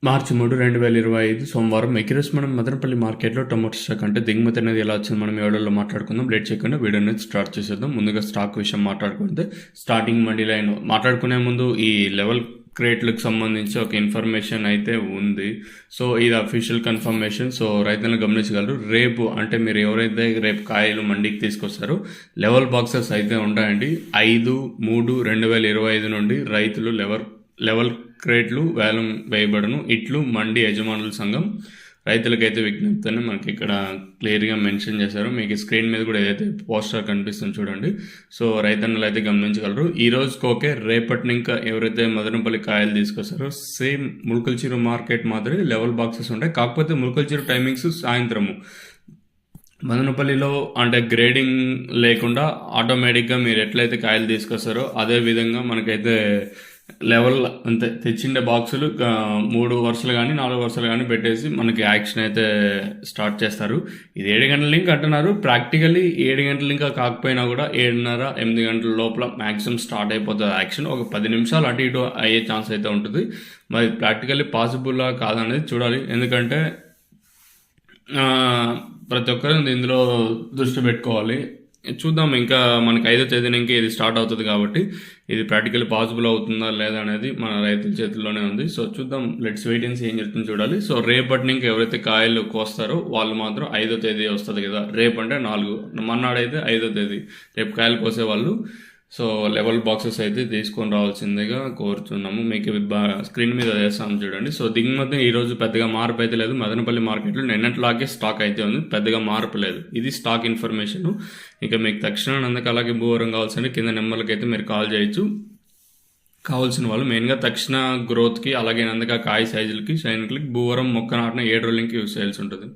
మార్చి 3, 2025 సోమవారం ఎకిరోస్ మనం మదనపల్లి మార్కెట్లో టొమాటో స్టాక్ అంటే దిగుమతి అనేది ఎలా వచ్చింది మనం ఎవడల్లో మాట్లాడుకుందాం. లేట్ చేయకుండా వీడియో అనేది స్టార్ట్ చేసేద్దాం. ముందుగా స్టాక్ విషయం మాట్లాడుకుంటే స్టార్టింగ్ మండీ లైన్ మాట్లాడుకునే ముందు ఈ లెవెల్ క్రేట్లకు సంబంధించి ఒక ఇన్ఫర్మేషన్ అయితే ఉంది. సో ఇది అఫీషియల్ కన్ఫర్మేషన్. సో రైతులను గమనించగలరు. రేపు అంటే మీరు ఎవరైతే రేపు కాయలు మండీకి తీసుకొస్తారో లెవెల్ బాక్సెస్ అయితే ఉంటాయండి. 5/3/2025 నుండి రైతులు లెవెల్ క్రేట్లు వేలం వేయబడను. ఇట్లు మండి యజమానుల సంఘం రైతులకైతే విజ్ఞప్తి అని మనకి ఇక్కడ క్లియర్గా మెన్షన్ చేశారు. మీకు స్క్రీన్ మీద కూడా ఏదైతే పోస్టర్ కనిపిస్తుందో చూడండి. సో రైతన్నలు అయితే గమనించగలరు. ఈ రోజుకి ఓకే, రేపటిని ఇంకా ఎవరైతే మదనపల్లి కాయలు తీసుకొస్తారో సేమ్ ముల్కల్చిరు మార్కెట్ మాదిరి లెవెల్ బాక్సెస్ ఉంటాయి. కాకపోతే ముల్కల్చిరు టైమింగ్స్ సాయంత్రము. మదనపల్లిలో అంటే గ్రేడింగ్ లేకుండా ఆటోమేటిక్గా మీరు ఎట్లయితే కాయలు తీసుకొస్తారో అదే విధంగా మనకైతే లెవెల్ అంతే తెచ్చిండే బాక్సులు 3 వరుసలు కానీ 4 వరుసలు కానీ పెట్టేసి మనకి యాక్షన్ అయితే స్టార్ట్ చేస్తారు. ఇది 7 గంటల లింక్ అంటున్నారు. ప్రాక్టికల్లీ 7 గంటల లింక్ కాకపోయినా కూడా 7:30, 8 గంటల లోపల మ్యాక్సిమం స్టార్ట్ అయిపోతుంది యాక్షన్. ఒక 10 నిమిషాలు అటు ఇటు అయ్యే ఛాన్స్ అయితే ఉంటుంది. మరి ప్రాక్టికల్లీ పాసిబుల్లా కాదనేది చూడాలి. ఎందుకంటే ప్రతి ఒక్కరు ఇందులో దృష్టి పెట్టుకోవాలి. చూద్దాం, ఇంకా మనకి 5వ తేదీన ఇంకా ఇది స్టార్ట్ అవుతుంది కాబట్టి ఇది ప్రాక్టికల్ పాసిబుల్ అవుతుందా లేదా అనేది మన రైతుల చేతుల్లోనే ఉంది. సో చూద్దాం, లెట్స్ వెయిట్ అండ్ సీ ఏం జరుగుతుందో చూడాలి. సో రేపటి ఇంకా ఎవరైతే కాయలు కోస్తారో వాళ్ళు మాత్రం 5వ తేదీ వస్తుంది కదా. రేపు అంటే 4, మన్నాడైతే 5వ తేదీ రేపు కాయలు కోసే వాళ్ళు సో లెవెల్ బాక్సెస్ అయితే తీసుకొని రావాల్సిందిగా కోరుతున్నాము. మీకు స్క్రీన్ మీద వేస్తాము చూడండి. సో దిగుమతి ఈరోజు పెద్దగా మార్పు అయితే లేదు. మదనపల్లి మార్కెట్లో నిన్నట్లాగే స్టాక్ అయితే ఉంది, పెద్దగా మార్పు లేదు. ఇది స్టాక్ ఇన్ఫర్మేషన్. ఇక మీకు తక్షణం అందుకు అలాగే భూవరం కావాల్సింటే కింద నెంబర్లకి అయితే మీరు కాల్ చేయొచ్చు. కావాల్సిన వాళ్ళు మెయిన్గా తక్షణ గ్రోత్కి అలాగే అందుక కాయ సైజులకి షైన్కి భూవరం మొక్క నాటిన 7 రోజులకి యూస్ చేయాల్సి ఉంటుంది.